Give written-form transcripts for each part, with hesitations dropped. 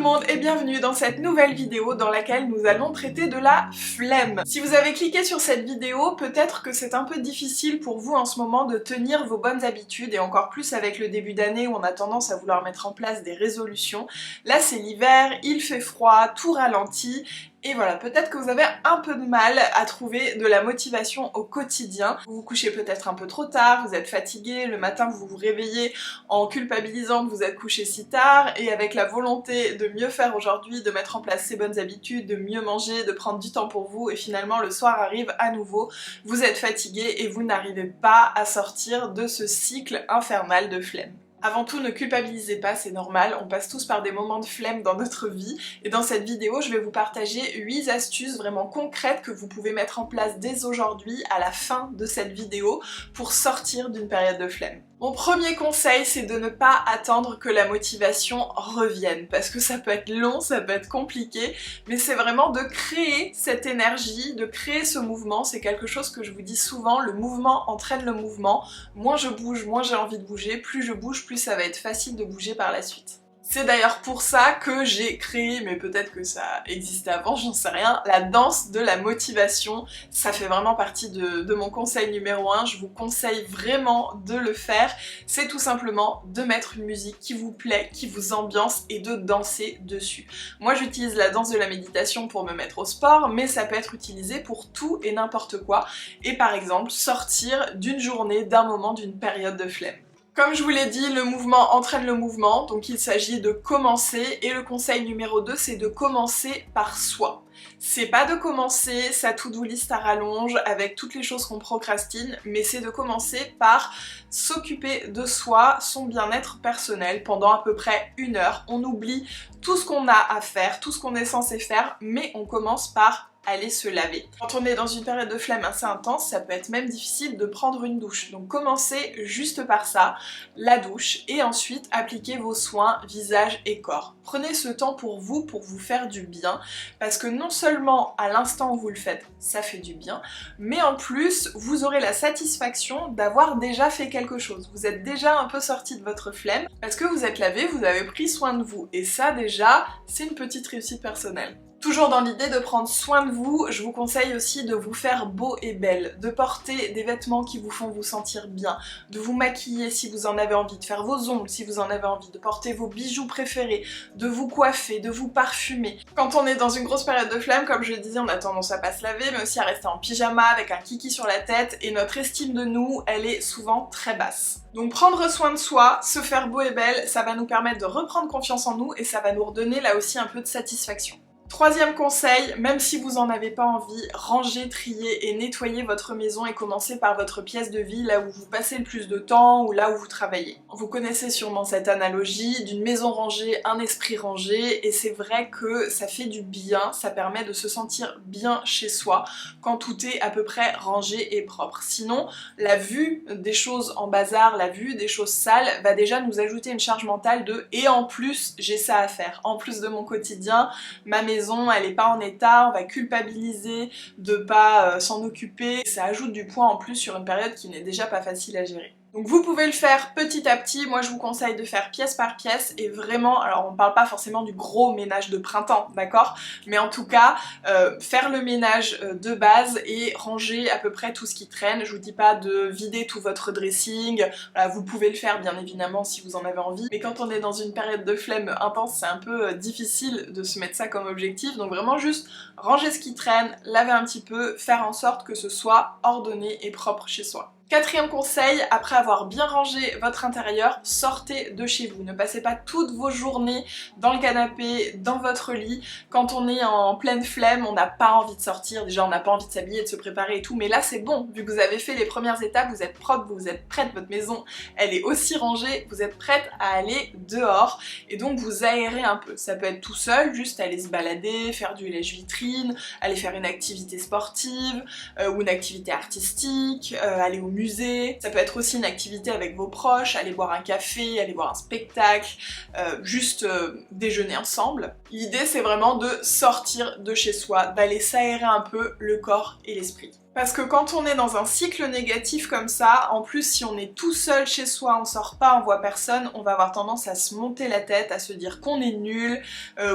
le monde et bienvenue dans cette nouvelle vidéo dans laquelle nous allons traiter de la flemme. Si vous avez cliqué sur cette vidéo, peut-être que c'est un peu difficile pour vous en ce moment de tenir vos bonnes habitudes et encore plus avec le début d'année où on a tendance à vouloir mettre en place des résolutions. Là c'est l'hiver, il fait froid, tout ralentit. Et voilà, peut-être que vous avez un peu de mal à trouver de la motivation au quotidien. Vous vous couchez peut-être un peu trop tard, vous êtes fatigué, le matin vous vous réveillez en culpabilisant que vous êtes couché si tard, et avec la volonté de mieux faire aujourd'hui, de mettre en place ces bonnes habitudes, de mieux manger, de prendre du temps pour vous, et finalement le soir arrive à nouveau, vous êtes fatigué et vous n'arrivez pas à sortir de ce cycle infernal de flemme. Avant tout, ne culpabilisez pas, c'est normal, on passe tous par des moments de flemme dans notre vie, et dans cette vidéo, je vais vous partager 8 astuces vraiment concrètes que vous pouvez mettre en place dès aujourd'hui, à la fin de cette vidéo, pour sortir d'une période de flemme. Mon premier conseil, c'est de ne pas attendre que la motivation revienne, parce que ça peut être long, ça peut être compliqué, mais c'est vraiment de créer cette énergie, de créer ce mouvement. C'est quelque chose que je vous dis souvent, le mouvement entraîne le mouvement. Moins je bouge, moins j'ai envie de bouger, plus je bouge, plus ça va être facile de bouger par la suite. C'est d'ailleurs pour ça que j'ai créé, mais peut-être que ça existait avant, j'en sais rien, la danse de la motivation. Ça fait vraiment partie de mon conseil numéro 1, je vous conseille vraiment de le faire. C'est tout simplement de mettre une musique qui vous plaît, qui vous ambiance et de danser dessus. Moi j'utilise la danse de la méditation pour me mettre au sport, mais ça peut être utilisé pour tout et n'importe quoi. Et par exemple, sortir d'une journée, d'un moment, d'une période de flemme. Comme je vous l'ai dit, le mouvement entraîne le mouvement, donc il s'agit de commencer, et le conseil numéro 2, c'est de commencer par soi. C'est pas de commencer sa to-do list à rallonge avec toutes les choses qu'on procrastine, mais c'est de commencer par s'occuper de soi, son bien-être personnel pendant à peu près 1 heure. On oublie tout ce qu'on a à faire, tout ce qu'on est censé faire, mais on commence par aller se laver. Quand on est dans une période de flemme assez intense, ça peut être même difficile de prendre une douche. Donc commencez juste par ça, la douche, et ensuite appliquez vos soins visage et corps. Prenez ce temps pour vous faire du bien, parce que non seulement à l'instant où vous le faites, ça fait du bien, mais en plus, vous aurez la satisfaction d'avoir déjà fait quelque chose. Vous êtes déjà un peu sorti de votre flemme, parce que vous êtes lavé, vous avez pris soin de vous. Et ça déjà, c'est une petite réussite personnelle. Toujours dans l'idée de prendre soin de vous, je vous conseille aussi de vous faire beau et belle, de porter des vêtements qui vous font vous sentir bien, de vous maquiller si vous en avez envie, de faire vos ongles si vous en avez envie, de porter vos bijoux préférés, de vous coiffer, de vous parfumer. Quand on est dans une grosse période de flemme, comme je le disais, on a tendance à pas se laver, mais aussi à rester en pyjama avec un kiki sur la tête, et notre estime de nous, elle est souvent très basse. Donc prendre soin de soi, se faire beau et belle, ça va nous permettre de reprendre confiance en nous et ça va nous redonner là aussi un peu de satisfaction. Troisième conseil, même si vous en avez pas envie, rangez, triez et nettoyez votre maison et commencez par votre pièce de vie, là où vous passez le plus de temps ou là où vous travaillez. Vous connaissez sûrement cette analogie d'une maison rangée, un esprit rangé, et c'est vrai que ça fait du bien, ça permet de se sentir bien chez soi quand tout est à peu près rangé et propre. Sinon, la vue des choses en bazar, la vue des choses sales va déjà nous ajouter une charge mentale de « et en plus, j'ai ça à faire ». En plus de mon quotidien, ma maison elle est pas en état, on va culpabiliser de pas s'en occuper, ça ajoute du poids en plus sur une période qui n'est déjà pas facile à gérer. Donc vous pouvez le faire petit à petit, moi je vous conseille de faire pièce par pièce et vraiment, alors on parle pas forcément du gros ménage de printemps, d'accord? Mais en tout cas, faire le ménage de base et ranger à peu près tout ce qui traîne. Je vous dis pas de vider tout votre dressing, voilà, vous pouvez le faire bien évidemment si vous en avez envie, mais quand on est dans une période de flemme intense, c'est un peu difficile de se mettre ça comme objectif, donc vraiment juste ranger ce qui traîne, laver un petit peu, faire en sorte que ce soit ordonné et propre chez soi. Quatrième conseil, après avoir bien rangé votre intérieur, sortez de chez vous. Ne passez pas toutes vos journées dans le canapé, dans votre lit. Quand on est en pleine flemme, on n'a pas envie de sortir. Déjà, on n'a pas envie de s'habiller, de se préparer et tout. Mais là, c'est bon. Vu que vous avez fait les premières étapes, vous êtes propre, vous êtes prête, votre maison, elle est aussi rangée. Vous êtes prête à aller dehors. Et donc, vous aérez un peu. Ça peut être tout seul, juste aller se balader, faire du lèche-vitrine, aller faire une activité sportive ou une activité artistique, aller au musée, ça peut être aussi une activité avec vos proches, aller boire un café, aller voir un spectacle, juste déjeuner ensemble. L'idée c'est vraiment de sortir de chez soi, d'aller s'aérer un peu le corps et l'esprit. Parce que quand on est dans un cycle négatif comme ça, en plus si on est tout seul chez soi, on sort pas, on voit personne, on va avoir tendance à se monter la tête, à se dire qu'on est nul,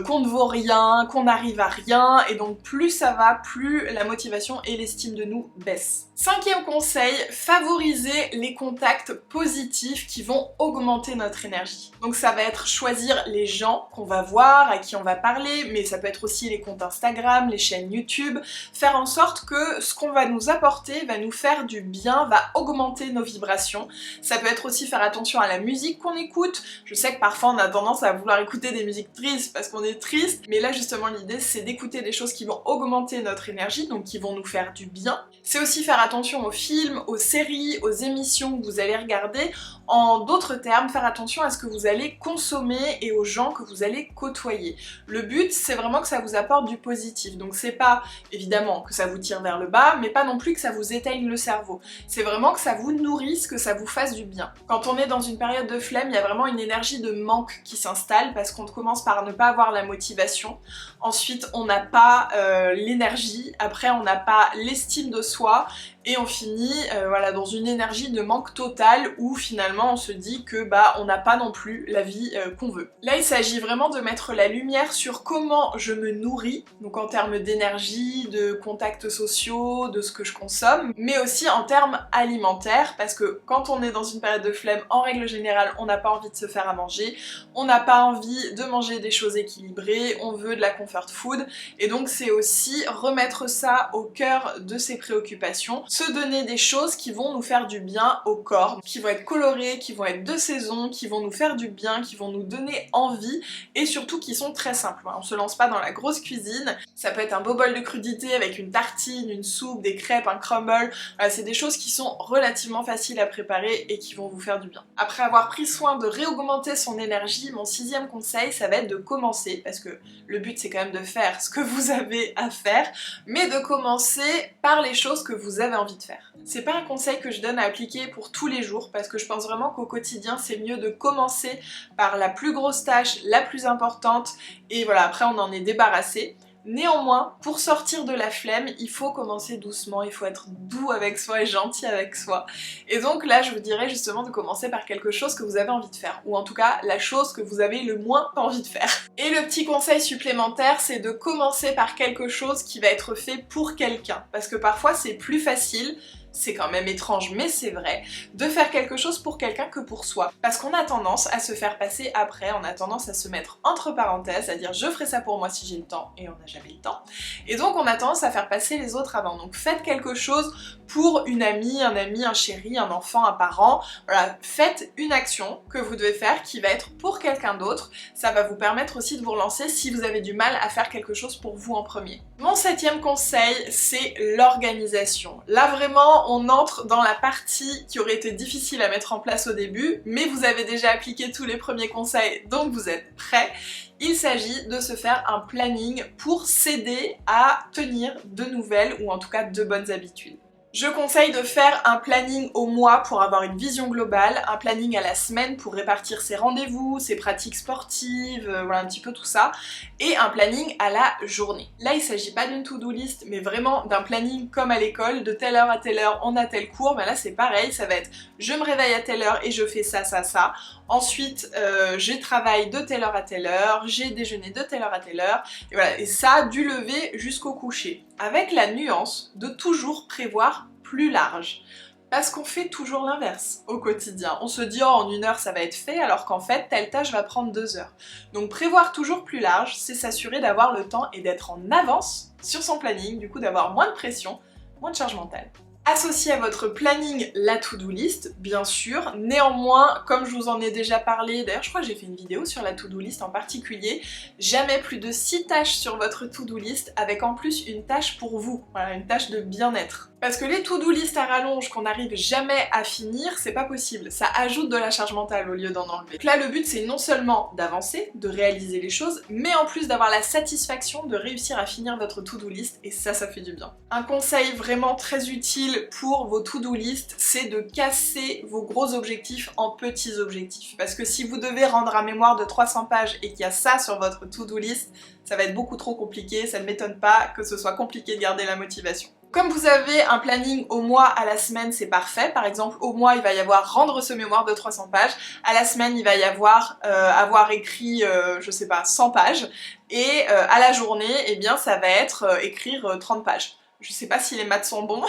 qu'on ne vaut rien, qu'on n'arrive à rien, et donc plus ça va, plus la motivation et l'estime de nous baissent. Cinquième conseil, favoriser les contacts positifs qui vont augmenter notre énergie. Donc ça va être choisir les gens qu'on va voir, à qui on va parler, mais ça peut être aussi les comptes Instagram, les chaînes YouTube, faire en sorte que ce qu'on va nous apporter va nous faire du bien, va augmenter nos vibrations. Ça peut être aussi faire attention à la musique qu'on écoute. Je sais que parfois on a tendance à vouloir écouter des musiques tristes parce qu'on est triste, mais là justement l'idée c'est d'écouter des choses qui vont augmenter notre énergie, donc qui vont nous faire du bien. C'est aussi faire attention aux films, aux séries, aux émissions que vous allez regarder. En d'autres termes, faire attention à ce que vous allez consommer et aux gens que vous allez côtoyer. Le but, c'est vraiment que ça vous apporte du positif. Donc c'est pas, évidemment, que ça vous tire vers le bas, mais pas non plus que ça vous éteigne le cerveau. C'est vraiment que ça vous nourrisse, que ça vous fasse du bien. Quand on est dans une période de flemme, il y a vraiment une énergie de manque qui s'installe parce qu'on commence par ne pas avoir la motivation. Ensuite, on n'a pas l'énergie. Après, on n'a pas l'estime de soi. Et on finit voilà, dans une énergie de manque total où finalement on se dit que on n'a pas non plus la vie qu'on veut. Là il s'agit vraiment de mettre la lumière sur comment je me nourris, donc en termes d'énergie, de contacts sociaux, de ce que je consomme, mais aussi en termes alimentaires, parce que quand on est dans une période de flemme, en règle générale on n'a pas envie de se faire à manger, on n'a pas envie de manger des choses équilibrées, on veut de la comfort food, et donc c'est aussi remettre ça au cœur de ses préoccupations, se donner des choses qui vont nous faire du bien au corps, qui vont être colorées, qui vont être de saison, qui vont nous faire du bien, qui vont nous donner envie et surtout qui sont très simples. On se lance pas dans la grosse cuisine, ça peut être un beau bol de crudité avec une tartine, une soupe, des crêpes, un crumble, voilà, c'est des choses qui sont relativement faciles à préparer et qui vont vous faire du bien. Après avoir pris soin de réaugmenter son énergie, mon sixième conseil ça va être de commencer, parce que le but c'est quand même de faire ce que vous avez à faire, mais de commencer par les choses que vous avez envie de faire. C'est pas un conseil que je donne à appliquer pour tous les jours parce que je pense vraiment qu'au quotidien c'est mieux de commencer par la plus grosse tâche, la plus importante et voilà après on en est débarrassé. Néanmoins, pour sortir de la flemme, il faut commencer doucement, il faut être doux avec soi et gentil avec soi. Et donc là, je vous dirais justement de commencer par quelque chose que vous avez envie de faire, ou en tout cas la chose que vous avez le moins envie de faire. Et le petit conseil supplémentaire, c'est de commencer par quelque chose qui va être fait pour quelqu'un, parce que parfois c'est plus facile, c'est quand même étrange mais c'est vrai, de faire quelque chose pour quelqu'un que pour soi. Parce qu'on a tendance à se faire passer après, on a tendance à se mettre entre parenthèses, à dire je ferai ça pour moi si j'ai le temps, et on n'a jamais le temps. Et donc on a tendance à faire passer les autres avant. Donc faites quelque chose pour une amie, un ami, un chéri, un enfant, un parent. Voilà, faites une action que vous devez faire qui va être pour quelqu'un d'autre. Ça va vous permettre aussi de vous relancer si vous avez du mal à faire quelque chose pour vous en premier. Mon septième conseil, c'est l'organisation. Là vraiment, on entre dans la partie qui aurait été difficile à mettre en place au début, mais vous avez déjà appliqué tous les premiers conseils, donc vous êtes prêts. Il s'agit de se faire un planning pour s'aider à tenir de nouvelles ou en tout cas de bonnes habitudes. Je conseille de faire un planning au mois pour avoir une vision globale, un planning à la semaine pour répartir ses rendez-vous, ses pratiques sportives, voilà un petit peu tout ça, et un planning à la journée. Là il s'agit pas d'une to-do list, mais vraiment d'un planning comme à l'école, de telle heure à telle heure on a tel cours, mais là c'est pareil, ça va être je me réveille à telle heure et je fais ça, ça, ça. Ensuite, je travaille de telle heure à telle heure, j'ai déjeuné de telle heure à telle heure, et voilà, et ça du lever jusqu'au coucher. Avec la nuance de toujours prévoir plus large. Parce qu'on fait toujours l'inverse au quotidien. On se dit oh en une heure ça va être fait alors qu'en fait telle tâche va prendre 2 heures. Donc prévoir toujours plus large, c'est s'assurer d'avoir le temps et d'être en avance sur son planning, du coup d'avoir moins de pression, moins de charge mentale. Associez à votre planning la to-do list, bien sûr. Néanmoins, comme je vous en ai déjà parlé, d'ailleurs je crois que j'ai fait une vidéo sur la to-do list en particulier, jamais plus de 6 tâches sur votre to-do list avec en plus une tâche pour vous, voilà, une tâche de bien-être. Parce que les to-do list à rallonge qu'on n'arrive jamais à finir, c'est pas possible. Ça ajoute de la charge mentale au lieu d'en enlever. Donc là, le but, c'est non seulement d'avancer, de réaliser les choses, mais en plus d'avoir la satisfaction de réussir à finir votre to-do list, et ça fait du bien. Un conseil vraiment très utile pour vos to-do list, c'est de casser vos gros objectifs en petits objectifs. Parce que si vous devez rendre un mémoire de 300 pages et qu'il y a ça sur votre to-do list, ça va être beaucoup trop compliqué, ça ne m'étonne pas que ce soit compliqué de garder la motivation. Comme vous avez un planning au mois, à la semaine, c'est parfait. Par exemple, au mois, il va y avoir rendre ce mémoire de 300 pages. À la semaine, il va y avoir avoir écrit, je sais pas, 100 pages. Et à la journée, eh bien, ça va être écrire 30 pages. Je sais pas si les maths sont bons,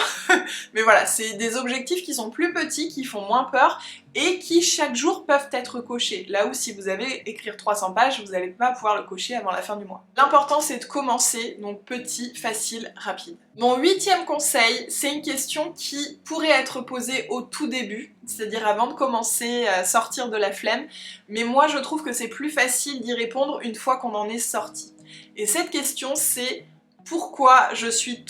mais voilà, c'est des objectifs qui sont plus petits, qui font moins peur et qui chaque jour peuvent être cochés. Là où si vous avez écrire 300 pages, vous n'allez pas pouvoir le cocher avant la fin du mois. L'important c'est de commencer, donc petit, facile, rapide. Mon 8e conseil, c'est une question qui pourrait être posée au tout début, c'est-à-dire avant de commencer à sortir de la flemme, mais moi je trouve que c'est plus facile d'y répondre une fois qu'on en est sorti. Et cette question c'est: pourquoi je suis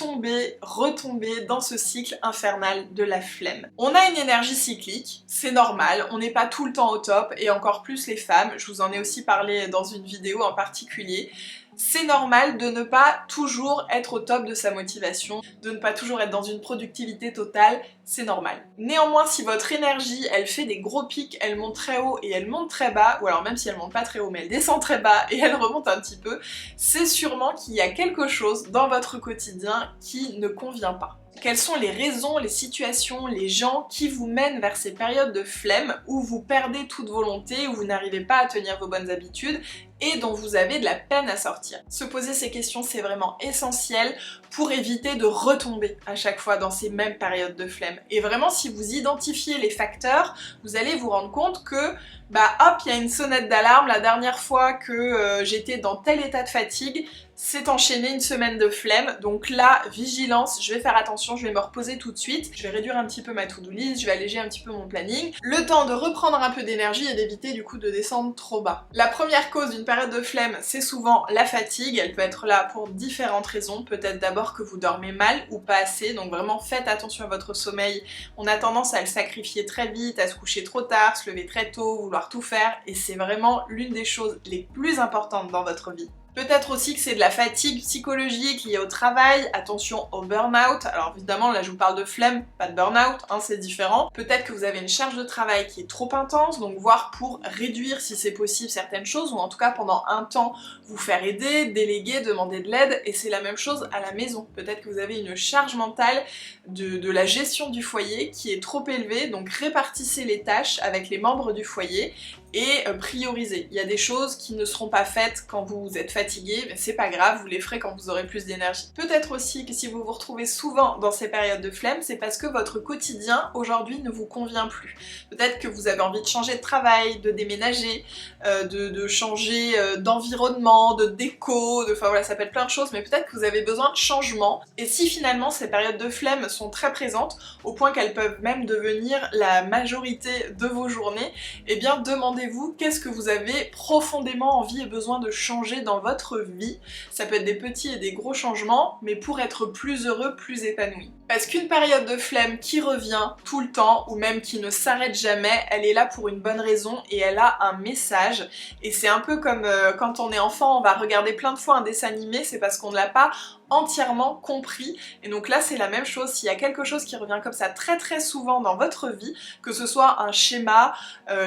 retombée dans ce cycle infernal de la flemme? On a une énergie cyclique, c'est normal, on n'est pas tout le temps au top, et encore plus les femmes, je vous en ai aussi parlé dans une vidéo en particulier. C'est normal de ne pas toujours être au top de sa motivation, de ne pas toujours être dans une productivité totale, c'est normal. Néanmoins, si votre énergie, elle fait des gros pics, elle monte très haut et elle monte très bas, ou alors même si elle monte pas très haut mais elle descend très bas et elle remonte un petit peu, c'est sûrement qu'il y a quelque chose dans votre quotidien qui ne convient pas. Quelles sont les raisons, les situations, les gens qui vous mènent vers ces périodes de flemme où vous perdez toute volonté, où vous n'arrivez pas à tenir vos bonnes habitudes et dont vous avez de la peine à sortir? Se poser ces questions, c'est vraiment essentiel pour éviter de retomber à chaque fois dans ces mêmes périodes de flemme. Et vraiment, si vous identifiez les facteurs, vous allez vous rendre compte que hop, il y a une sonnette d'alarme, la dernière fois que j'étais dans tel état de fatigue, c'est enchaîné une semaine de flemme, donc là, vigilance, je vais faire attention, je vais me reposer tout de suite, je vais réduire un petit peu ma to-do list, je vais alléger un petit peu mon planning, le temps de reprendre un peu d'énergie et d'éviter du coup de descendre trop bas. La première cause d'une période de flemme, c'est souvent la fatigue, elle peut être là pour différentes raisons, peut-être d'abord que vous dormez mal ou pas assez, donc vraiment faites attention à votre sommeil, on a tendance à le sacrifier très vite, à se coucher trop tard, se lever très tôt, vouloir tout faire, et c'est vraiment l'une des choses les plus importantes dans votre vie. Peut-être aussi que c'est de la fatigue psychologique liée au travail, attention au burn-out. Alors évidemment là je vous parle de flemme, pas de burn-out, c'est différent. Peut-être que vous avez une charge de travail qui est trop intense, donc voir pour réduire si c'est possible certaines choses, ou en tout cas pendant un temps vous faire aider, déléguer, demander de l'aide, et c'est la même chose à la maison. Peut-être que vous avez une charge mentale de la gestion du foyer qui est trop élevée, donc répartissez les tâches avec les membres du foyer et priorisez. Il y a des choses qui ne seront pas faites quand vous êtes fatigué, mais c'est pas grave, vous les ferez quand vous aurez plus d'énergie. Peut-être aussi que si vous vous retrouvez souvent dans ces périodes de flemme, c'est parce que votre quotidien aujourd'hui ne vous convient plus. Peut-être que vous avez envie de changer de travail, de déménager, de changer d'environnement, de déco, enfin voilà, ça peut être plein de choses, mais peut-être que vous avez besoin de changement. Et si finalement ces périodes de flemme sont très présentes, au point qu'elles peuvent même devenir la majorité de vos journées, eh bien demandez-vous qu'est-ce que vous avez profondément envie et besoin de changer dans votre vie. Ça peut être des petits et des gros changements, mais pour être plus heureux, plus épanoui. Parce qu'une période de flemme qui revient tout le temps, ou même qui ne s'arrête jamais, elle est là pour une bonne raison et elle a un message. Et c'est un peu comme quand on est enfant, on va regarder plein de fois un dessin animé, c'est parce qu'on ne l'a pas entièrement compris. Et donc là c'est la même chose, s'il y a quelque chose qui revient comme ça très souvent dans votre vie, que ce soit un schéma,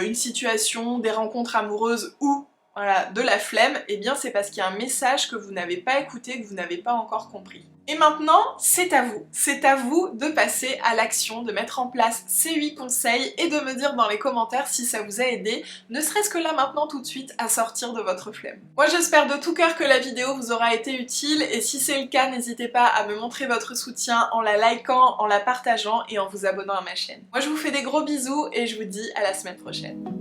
une situation, des rencontres amoureuses ou voilà, de la flemme, et bien c'est parce qu'il y a un message que vous n'avez pas écouté, que vous n'avez pas encore compris. Et maintenant, c'est à vous de passer à l'action, de mettre en place ces 8 conseils et de me dire dans les commentaires si ça vous a aidé, ne serait-ce que là maintenant tout de suite, à sortir de votre flemme. Moi j'espère de tout cœur que la vidéo vous aura été utile et si c'est le cas, n'hésitez pas à me montrer votre soutien en la likant, en la partageant et en vous abonnant à ma chaîne. Moi je vous fais des gros bisous et je vous dis à la semaine prochaine.